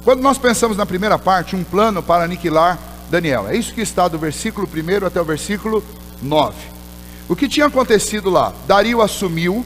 Quando nós pensamos na primeira parte, um plano para aniquilar Daniel, é isso que está do versículo 1 até o versículo 9. O que tinha acontecido lá? Dario assumiu,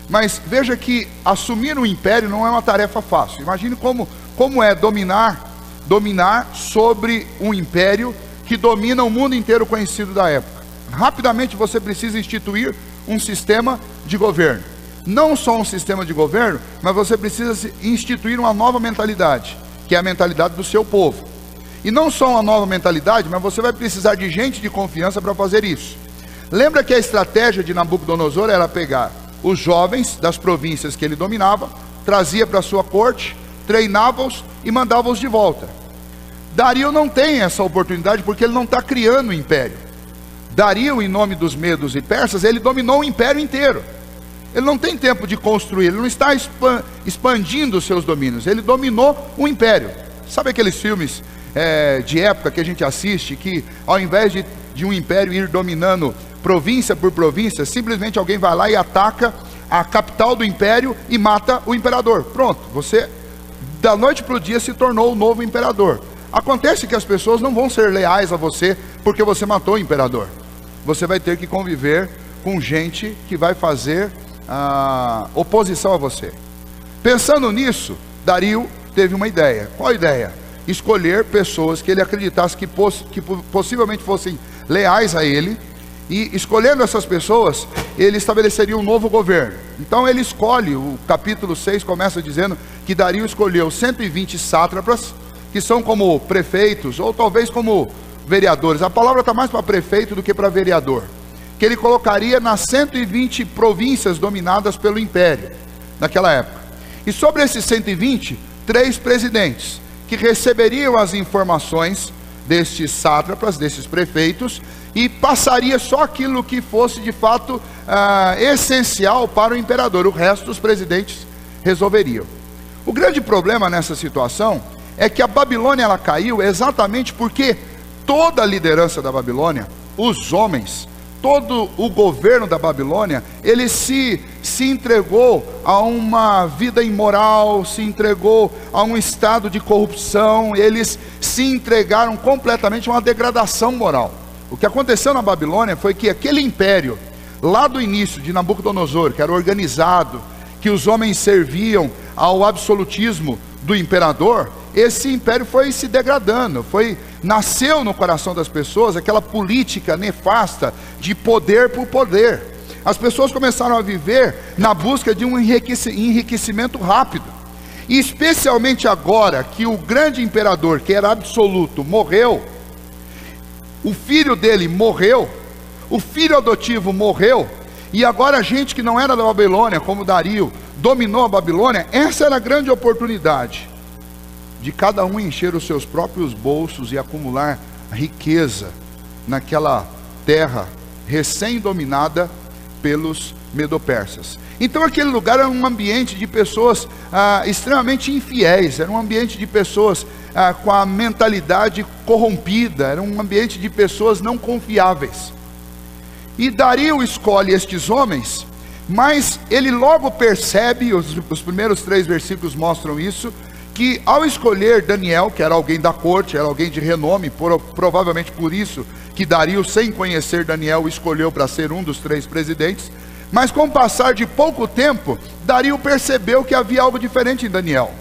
mas veja que assumir um império não é uma tarefa fácil. Imagine como é dominar sobre um império que domina o mundo inteiro conhecido da época. Rapidamente você precisa instituir um sistema de governo. Não só um sistema de governo, mas você precisa instituir uma nova mentalidade, que é a mentalidade do seu povo. E não só uma nova mentalidade, mas você vai precisar de gente de confiança para fazer isso. Lembra que a estratégia de Nabucodonosor era pegar os jovens das províncias que ele dominava, trazia para sua corte, treinava-os e mandava-os de volta. Dario não tem essa oportunidade porque ele não está criando um império. Dario, em nome dos medos e persas, ele dominou o império inteiro. Ele não tem tempo de construir, ele não está expandindo os seus domínios, ele dominou o império. Sabe aqueles filmes de época que a gente assiste, que ao invés de um império ir dominando província por província, simplesmente alguém vai lá e ataca a capital do império e mata o imperador. Pronto, você da noite para o dia se tornou o novo imperador. Acontece que as pessoas não vão ser leais a você porque você matou o imperador. Você vai ter que conviver com gente que vai fazer oposição a você. Pensando nisso, Dario teve uma ideia. Qual a ideia? Escolher pessoas que ele acreditasse que possivelmente fossem leais a ele, e escolhendo essas pessoas, ele estabeleceria um novo governo. Então ele escolhe, o capítulo 6 começa dizendo que Dario escolheu 120 sátrapas, que são como prefeitos, ou talvez como vereadores. A palavra está mais para prefeito do que para vereador. Que ele colocaria nas 120 províncias dominadas pelo império, naquela época. E sobre esses 120, 3 presidentes, que receberiam as informações destes sátrapas, desses prefeitos, e passaria só aquilo que fosse de fato essencial para o imperador. O resto dos presidentes resolveriam. O grande problema nessa situação é que a Babilônia ela caiu exatamente porque toda a liderança da Babilônia, os homens, todo o governo da Babilônia, ele se entregou a uma vida imoral, se entregou a um estado de corrupção, eles se entregaram completamente a uma degradação moral. O que aconteceu na Babilônia foi que aquele império, lá do início de Nabucodonosor, que era organizado, que os homens serviam ao absolutismo do imperador, esse império foi se degradando, nasceu no coração das pessoas aquela política nefasta de poder por poder. As pessoas começaram a viver na busca de um enriquecimento rápido, e especialmente agora que o grande imperador, que era absoluto, morreu, o filho dele morreu, o filho adotivo morreu, e agora a gente que não era da Babilônia, como Dario, dominou a Babilônia. Essa era a grande oportunidade de cada um encher os seus próprios bolsos e acumular riqueza naquela terra recém-dominada pelos medo-persas. Então aquele lugar era um ambiente de pessoas extremamente infiéis, era um ambiente de pessoas com a mentalidade corrompida, era um ambiente de pessoas não confiáveis. E Dario escolhe estes homens, mas ele logo percebe, os primeiros 3 versículos mostram isso, que ao escolher Daniel, que era alguém da corte, era alguém de renome, provavelmente por isso que Dario, sem conhecer Daniel, escolheu para ser um dos 3 presidentes, mas com o passar de pouco tempo, Dario percebeu que havia algo diferente em Daniel.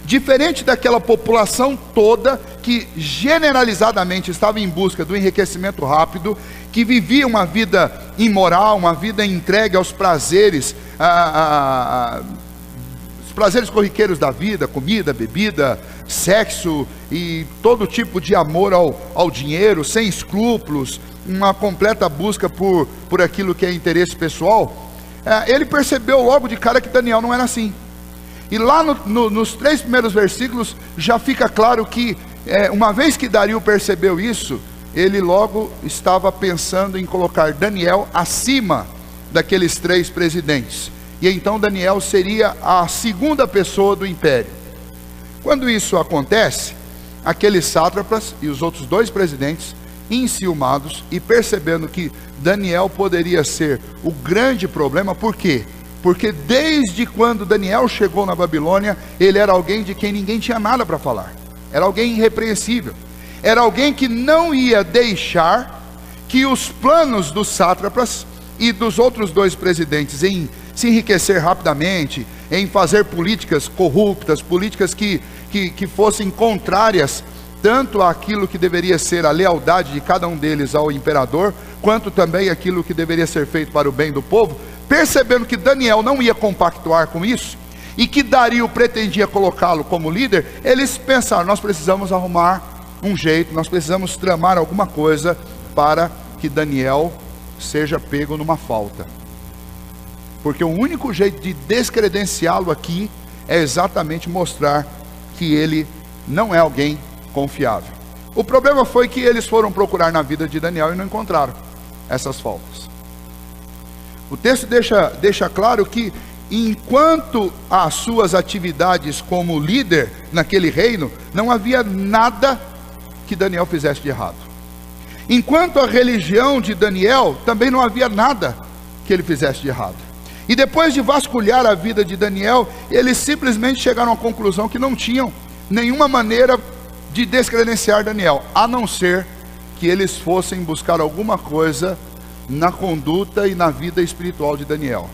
Diferente daquela população toda que generalizadamente estava em busca do enriquecimento rápido, que vivia uma vida imoral, uma vida entregue aos prazeres, os prazeres corriqueiros da vida, comida, bebida, sexo e todo tipo de amor ao dinheiro, sem escrúpulos, uma completa busca por aquilo que é interesse pessoal. Ele percebeu logo de cara que Daniel não era assim. E lá nos 3 primeiros versículos já fica claro que uma vez que Dario percebeu isso, ele logo estava pensando em colocar Daniel acima daqueles 3 presidentes. E então Daniel seria a segunda pessoa do império. Quando isso acontece, aqueles sátrapas e os outros 2 presidentes, enciumados e percebendo que Daniel poderia ser o grande problema, por quê? porque desde quando Daniel chegou na Babilônia, ele era alguém de quem ninguém tinha nada para falar, era alguém irrepreensível, era alguém que não ia deixar que os planos dos sátrapas e dos outros dois presidentes em se enriquecer rapidamente, em fazer políticas corruptas, políticas que fossem contrárias tanto àquilo que deveria ser a lealdade de cada um deles ao imperador, quanto também aquilo que deveria ser feito para o bem do povo. Percebendo que Daniel não ia compactuar com isso, e que Dario pretendia colocá-lo como líder, eles pensaram: nós precisamos arrumar um jeito, nós precisamos tramar alguma coisa para que Daniel seja pego numa falta, porque o único jeito de descredenciá-lo aqui é exatamente mostrar que ele não é alguém confiável. O problema foi que eles foram procurar na vida de Daniel e não encontraram essas faltas. O texto deixa claro que enquanto as suas atividades como líder naquele reino, não havia nada que Daniel fizesse de errado. Enquanto a religião de Daniel, também não havia nada que ele fizesse de errado. E depois de vasculhar a vida de Daniel, eles simplesmente chegaram à conclusão que não tinham nenhuma maneira de descredenciar Daniel, a não ser que eles fossem buscar alguma coisa na conduta e na vida espiritual de Daniel,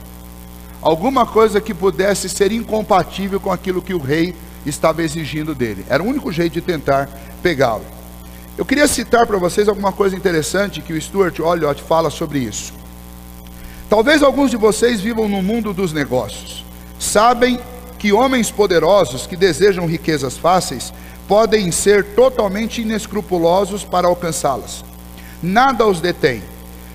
alguma coisa que pudesse ser incompatível com aquilo que o rei estava exigindo dele. Era o único jeito de tentar pegá-lo. Eu queria citar para vocês alguma coisa interessante que o Stuart Olyott fala sobre isso. Talvez alguns de vocês vivam no mundo dos negócios, sabem que homens poderosos que desejam riquezas fáceis podem ser totalmente inescrupulosos para alcançá-las. Nada os detém.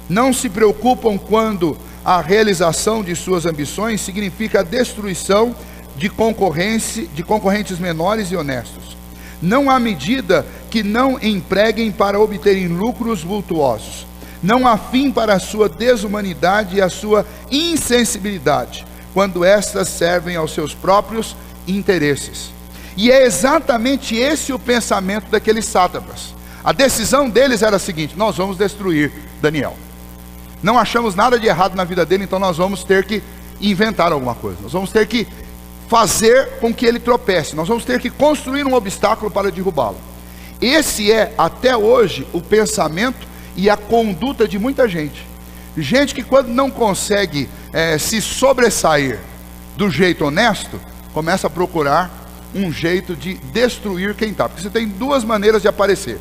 Não se preocupam quando a realização de suas ambições significa a destruição de concorrentes menores e honestos. Não há medida que não empreguem para obterem lucros vultuosos. Não há fim para a sua desumanidade e a sua insensibilidade, quando estas servem aos seus próprios interesses. E é exatamente esse o pensamento daqueles sátrapas. A decisão deles era a seguinte: nós vamos destruir Daniel. Não achamos nada de errado na vida dele, então nós vamos ter que inventar alguma coisa. Nós vamos ter que fazer com que ele tropece. Nós vamos ter que construir um obstáculo para derrubá-lo. Esse é, até hoje, o pensamento e a conduta de muita gente. Gente que quando não consegue se sobressair do jeito honesto, começa a procurar um jeito de destruir quem está. Porque você tem duas maneiras de aparecer: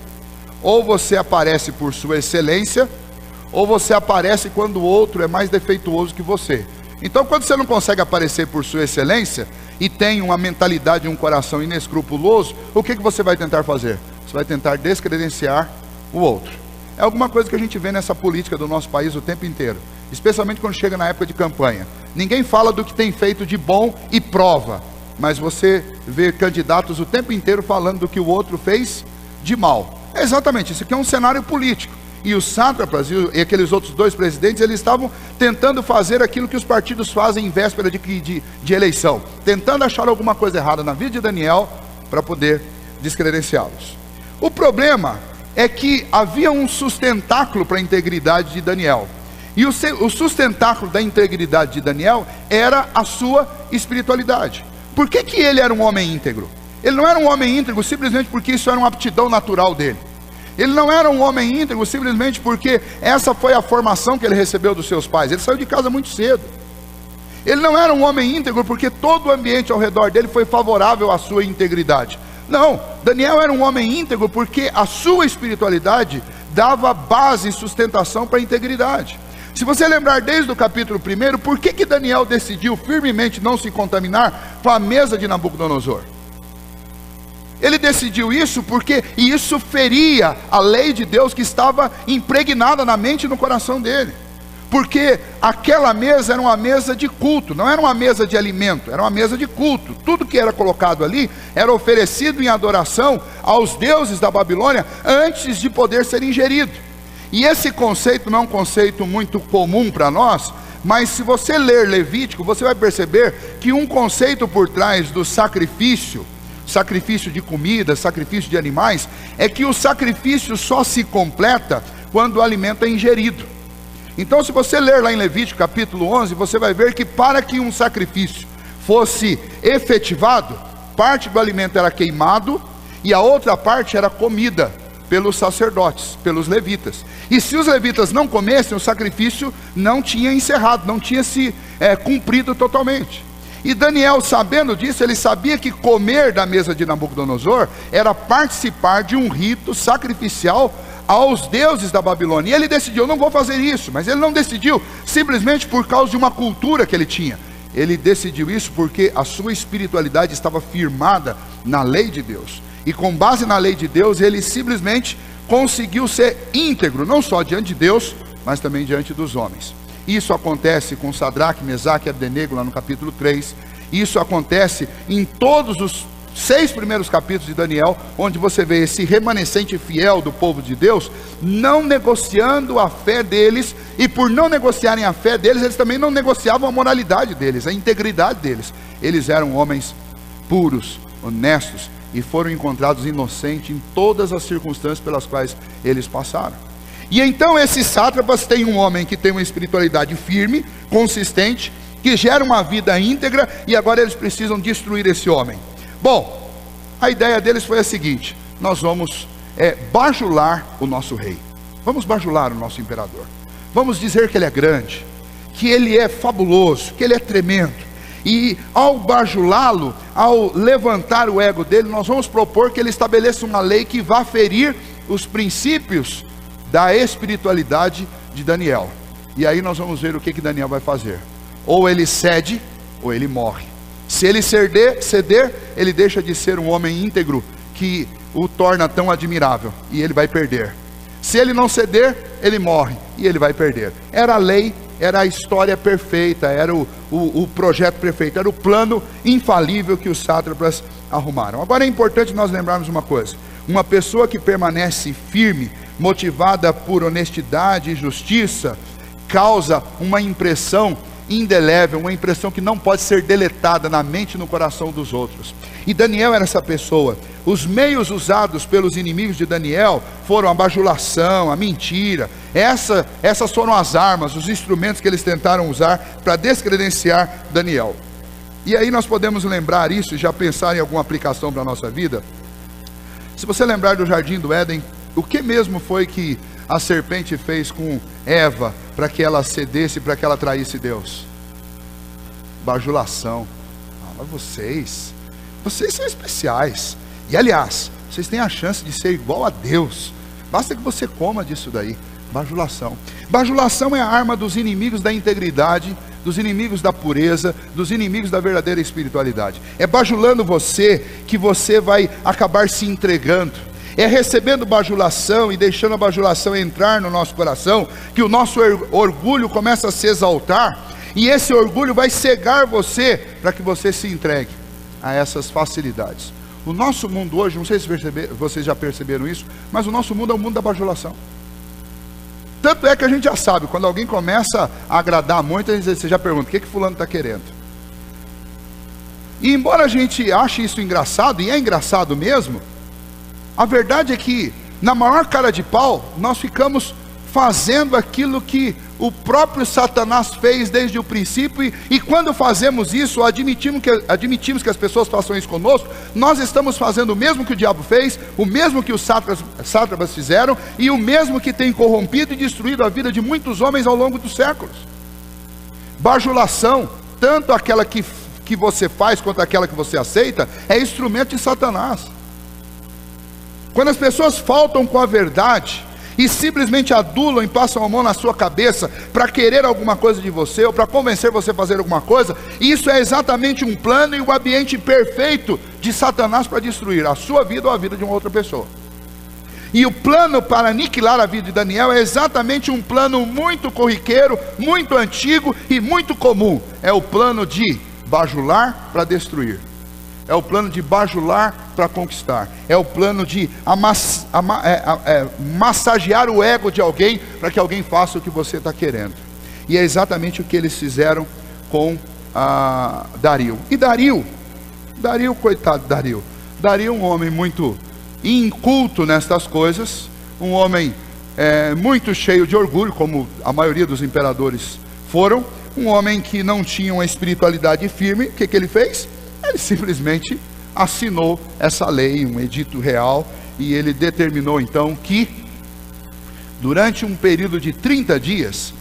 ou você aparece por sua excelência, ou você aparece quando o outro é mais defeituoso que você. Então, quando você não consegue aparecer por sua excelência e tem uma mentalidade e um coração inescrupuloso, o que você vai tentar fazer? Você vai tentar descredenciar o outro. É alguma coisa que a gente vê nessa política do nosso país o tempo inteiro, especialmente quando chega na época de campanha. Ninguém fala do que tem feito de bom e prova, mas você vê candidatos o tempo inteiro falando do que o outro fez de mal. É exatamente, isso aqui é um cenário político. E os sátrapas e aqueles outros dois presidentes, eles estavam tentando fazer aquilo que os partidos fazem em véspera de eleição, tentando achar alguma coisa errada na vida de Daniel para poder descredenciá-los. O problema é que havia um sustentáculo para a integridade de Daniel. E o sustentáculo da integridade de Daniel era a sua espiritualidade. Por que ele era um homem íntegro? Ele não era um homem íntegro simplesmente porque isso era uma aptidão natural dele. Ele não era um homem íntegro simplesmente porque essa foi a formação que ele recebeu dos seus pais. Ele saiu de casa muito cedo. Ele não era um homem íntegro porque todo o ambiente ao redor dele foi favorável à sua integridade. Não, Daniel era um homem íntegro porque a sua espiritualidade dava base e sustentação para a integridade. Se você lembrar desde o capítulo 1, por que Daniel decidiu firmemente não se contaminar com a mesa de Nabucodonosor? Ele decidiu isso porque isso feria a lei de Deus que estava impregnada na mente e no coração dele. Porque aquela mesa era uma mesa de culto, não era uma mesa de alimento, era uma mesa de culto. Tudo que era colocado ali era oferecido em adoração aos deuses da Babilônia antes de poder ser ingerido. E esse conceito não é um conceito muito comum para nós, mas se você ler Levítico, você vai perceber que um conceito por trás do sacrifício de comida, sacrifício de animais, é que o sacrifício só se completa quando o alimento é ingerido. Então, se você ler lá em Levítico capítulo 11, você vai ver que para que um sacrifício fosse efetivado, parte do alimento era queimado e a outra parte era comida pelos sacerdotes, pelos levitas. E se os levitas não comessem, o sacrifício não tinha encerrado, não tinha se cumprido totalmente. E Daniel, sabendo disso, ele sabia que comer da mesa de Nabucodonosor era participar de um rito sacrificial aos deuses da Babilônia. E ele decidiu: eu não vou fazer isso. Mas ele não decidiu simplesmente por causa de uma cultura que ele tinha. Ele decidiu isso porque a sua espiritualidade estava firmada na lei de Deus. E com base na lei de Deus, ele simplesmente conseguiu ser íntegro, não só diante de Deus, mas também diante dos homens. Isso acontece com Sadraque, Mesaque e Abdenego lá no capítulo 3. Isso acontece em todos os 6 primeiros capítulos de Daniel, onde você vê esse remanescente fiel do povo de Deus não negociando a fé deles, e por não negociarem a fé deles, eles também não negociavam a moralidade deles, a integridade deles. Eles eram homens puros, honestos, e foram encontrados inocentes em todas as circunstâncias pelas quais eles passaram. E então esses sátrapas têm um homem que tem uma espiritualidade firme, consistente, que gera uma vida íntegra, e agora eles precisam destruir esse homem. Bom, a ideia deles foi a seguinte: nós vamos bajular o nosso rei, vamos bajular o nosso imperador, vamos dizer que ele é grande, que ele é fabuloso, que ele é tremendo. E ao bajulá-lo, ao levantar o ego dele, nós vamos propor que ele estabeleça uma lei que vá ferir os princípios da espiritualidade de Daniel. E aí nós vamos ver o que Daniel vai fazer. Ou ele cede, ou ele morre. Se ele ceder, ele deixa de ser um homem íntegro que o torna tão admirável, e ele vai perder. Se ele não ceder, ele morre, e ele vai perder. Era a lei, era a história perfeita, era o projeto perfeito, era o plano infalível que os sátrapas arrumaram. Agora é importante nós lembrarmos uma coisa: uma pessoa que permanece firme, motivada por honestidade e justiça, causa uma impressão indelével, uma impressão que não pode ser deletada na mente e no coração dos outros. E Daniel era essa pessoa. Os meios usados pelos inimigos de Daniel foram a bajulação, a mentira. Essas foram as armas, os instrumentos que eles tentaram usar para descredenciar Daniel. E aí nós podemos lembrar isso e já pensar em alguma aplicação para a nossa vida. Se você lembrar do Jardim do Éden, o que mesmo foi que a serpente fez com Eva para que ela cedesse, para que ela traísse Deus? Bajulação. Mas vocês são especiais. E aliás, vocês têm a chance de ser igual a Deus. Basta que você coma disso daí. Bajulação. Bajulação é a arma dos inimigos da integridade, dos inimigos da pureza, dos inimigos da verdadeira espiritualidade. É bajulando você que você vai acabar se entregando. É recebendo bajulação e deixando a bajulação entrar no nosso coração, que o nosso orgulho começa a se exaltar, e esse orgulho vai cegar você, para que você se entregue a essas facilidades. O nosso mundo hoje, não sei se vocês já perceberam isso, mas o nosso mundo é o mundo da bajulação. Tanto é que a gente já sabe, quando alguém começa a agradar muito, você já pergunta: o que fulano está querendo? E embora a gente ache isso engraçado, e é engraçado mesmo, a verdade é que, na maior cara de pau, nós ficamos fazendo aquilo que o próprio Satanás fez desde o princípio, e quando fazemos isso, admitimos que as pessoas façam isso conosco, nós estamos fazendo o mesmo que o diabo fez, o mesmo que os sátrapas fizeram, e o mesmo que tem corrompido e destruído a vida de muitos homens ao longo dos séculos. Bajulação, tanto aquela que você faz, quanto aquela que você aceita, é instrumento de Satanás. Quando as pessoas faltam com a verdade e simplesmente adulam e passam a mão na sua cabeça para querer alguma coisa de você, ou para convencer você a fazer alguma coisa, isso é exatamente um plano e o ambiente perfeito de Satanás para destruir a sua vida ou a vida de uma outra pessoa. E o plano para aniquilar a vida de Daniel é exatamente um plano muito corriqueiro, muito antigo e muito comum. É o plano de bajular para destruir. É o plano de bajular para conquistar. É o plano de massagear o ego de alguém para que alguém faça o que você está querendo. E é exatamente o que eles fizeram com Dario. E Dario, coitado Dario, um homem muito inculto nestas coisas, um homem muito cheio de orgulho, como a maioria dos imperadores foram, um homem que não tinha uma espiritualidade firme. O que ele fez? Ele simplesmente assinou essa lei, um edito real, e ele determinou então que durante um período de 30 dias,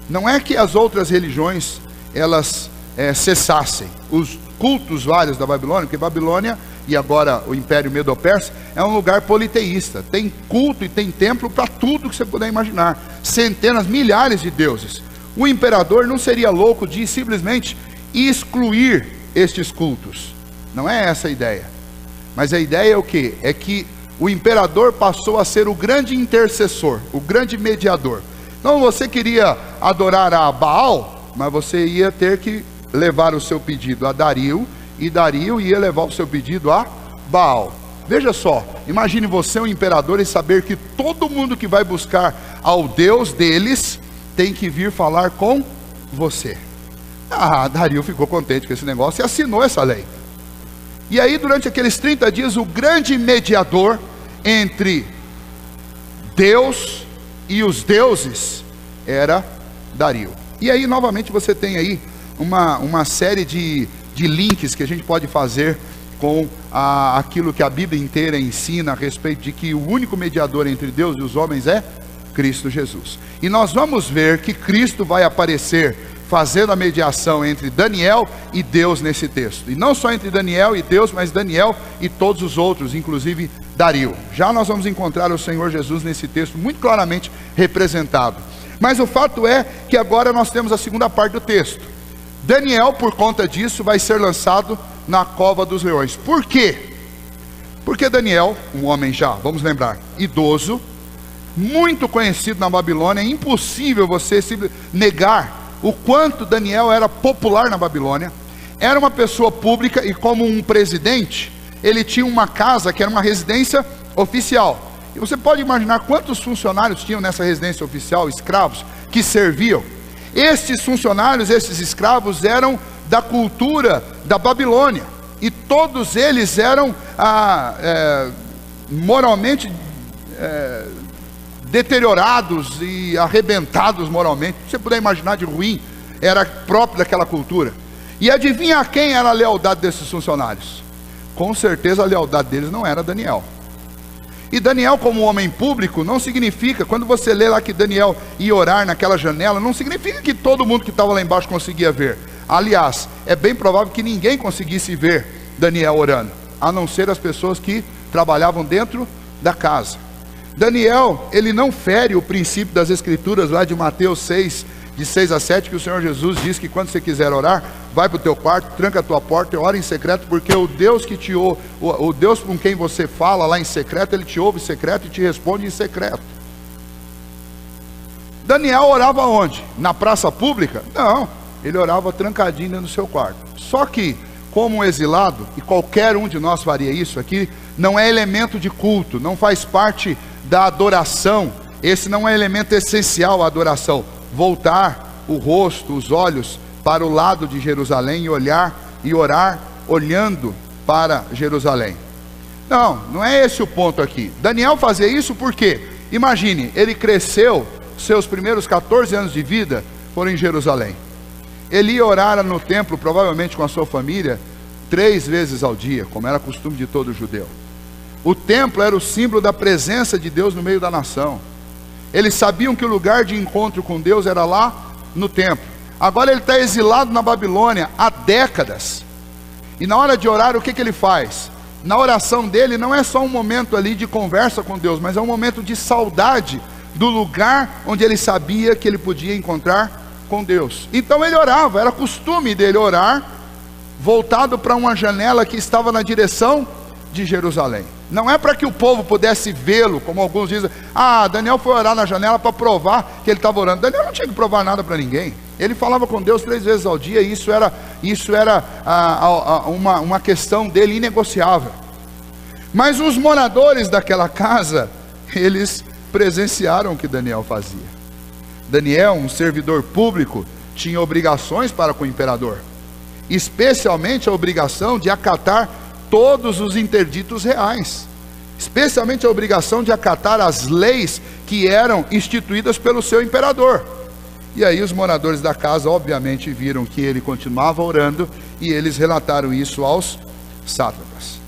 não é que as outras religiões elas cessassem, os cultos vários da Babilônia, porque Babilônia e agora o Império Medo-Persa é um lugar politeísta, tem culto e tem templo para tudo que você puder imaginar, centenas, milhares de deuses. O imperador não seria louco de simplesmente excluir estes cultos, não é essa a ideia, mas a ideia é o quê? É que o imperador passou a ser o grande intercessor, o grande mediador. Então você queria adorar a Baal, mas você ia ter que levar o seu pedido a Dario, e Dario ia levar o seu pedido a Baal. Veja só, imagine você um imperador e saber que todo mundo que vai buscar ao Deus deles tem que vir falar com você. Dario ficou contente com esse negócio e assinou essa lei. E aí durante aqueles 30 dias o grande mediador entre Deus e os deuses era Dario. E aí novamente você tem aí uma série de links que a gente pode fazer com aquilo que a Bíblia inteira ensina a respeito de que o único mediador entre Deus e os homens é Cristo Jesus. E nós vamos ver que Cristo vai aparecer fazendo a mediação entre Daniel e Deus nesse texto. E não só entre Daniel e Deus, mas Daniel e todos os outros, inclusive Dario. Já nós vamos encontrar o Senhor Jesus nesse texto muito claramente representado. Mas o fato é que agora nós temos a segunda parte do texto. Daniel, por conta disso, vai ser lançado na cova dos leões. Por quê? Porque Daniel, um homem já, vamos lembrar, idoso, muito conhecido na Babilônia, é impossível você negar o quanto Daniel era popular na Babilônia. Era uma pessoa pública e como um presidente, ele tinha uma casa que era uma residência oficial. E você pode imaginar quantos funcionários tinham nessa residência oficial, escravos, que serviam. Estes funcionários, esses escravos eram da cultura da Babilônia. E todos eles eram moralmente deteriorados e arrebentados moralmente. Se você puder imaginar de ruim, era próprio daquela cultura. E adivinha a quem era a lealdade desses funcionários? Com certeza a lealdade deles não era Daniel. E Daniel, como homem público, não significa, quando você lê lá que Daniel ia orar naquela janela, não significa que todo mundo que estava lá embaixo conseguia ver. Aliás, é bem provável que ninguém conseguisse ver Daniel orando, a não ser as pessoas que trabalhavam dentro da casa. Daniel, ele não fere o princípio das escrituras lá de Mateus 6, de 6 a 7, que o Senhor Jesus diz que quando você quiser orar, vai para o teu quarto, tranca a tua porta e ora em secreto, porque o Deus que te ouve, o Deus com quem você fala lá em secreto, ele te ouve em secreto e te responde em secreto. Daniel orava onde? Na praça pública? Não, ele orava trancadinho dentro do seu quarto. Só que, como um exilado, e qualquer um de nós faria isso aqui, não é elemento de culto, não faz parte da adoração. Esse não é elemento essencial à adoração. Voltar o rosto, os olhos para o lado de Jerusalém e olhar e orar olhando para Jerusalém. Não é esse o ponto aqui. Daniel fazia isso porque, imagine, ele cresceu, seus primeiros 14 anos de vida foram em Jerusalém. Ele ia orar no templo, provavelmente com a sua família, 3 vezes ao dia, como era costume de todo judeu. O templo era o símbolo da presença de Deus no meio da nação. Eles sabiam que o lugar de encontro com Deus era lá no templo. Agora ele está exilado na Babilônia há décadas. E na hora de orar, o que ele faz? Na oração dele não é só um momento ali de conversa com Deus, mas é um momento de saudade do lugar onde ele sabia que ele podia encontrar com Deus. Então ele orava, era costume dele orar, voltado para uma janela que estava na direção de Jerusalém. Não é para que o povo pudesse vê-lo, como alguns dizem, Daniel foi orar na janela para provar que ele estava orando. Daniel não tinha que provar nada para ninguém. Ele falava com Deus 3 vezes ao dia, e isso era uma questão dele inegociável. Mas os moradores daquela casa, eles presenciaram o que Daniel fazia. Daniel, um servidor público, tinha obrigações para com o imperador, especialmente a obrigação de acatar todos os interditos reais. especialmente a obrigação de acatar as leis que eram instituídas pelo seu imperador. E aí os moradores da casa obviamente viram que ele continuava orando, e eles relataram isso aos sátrapas.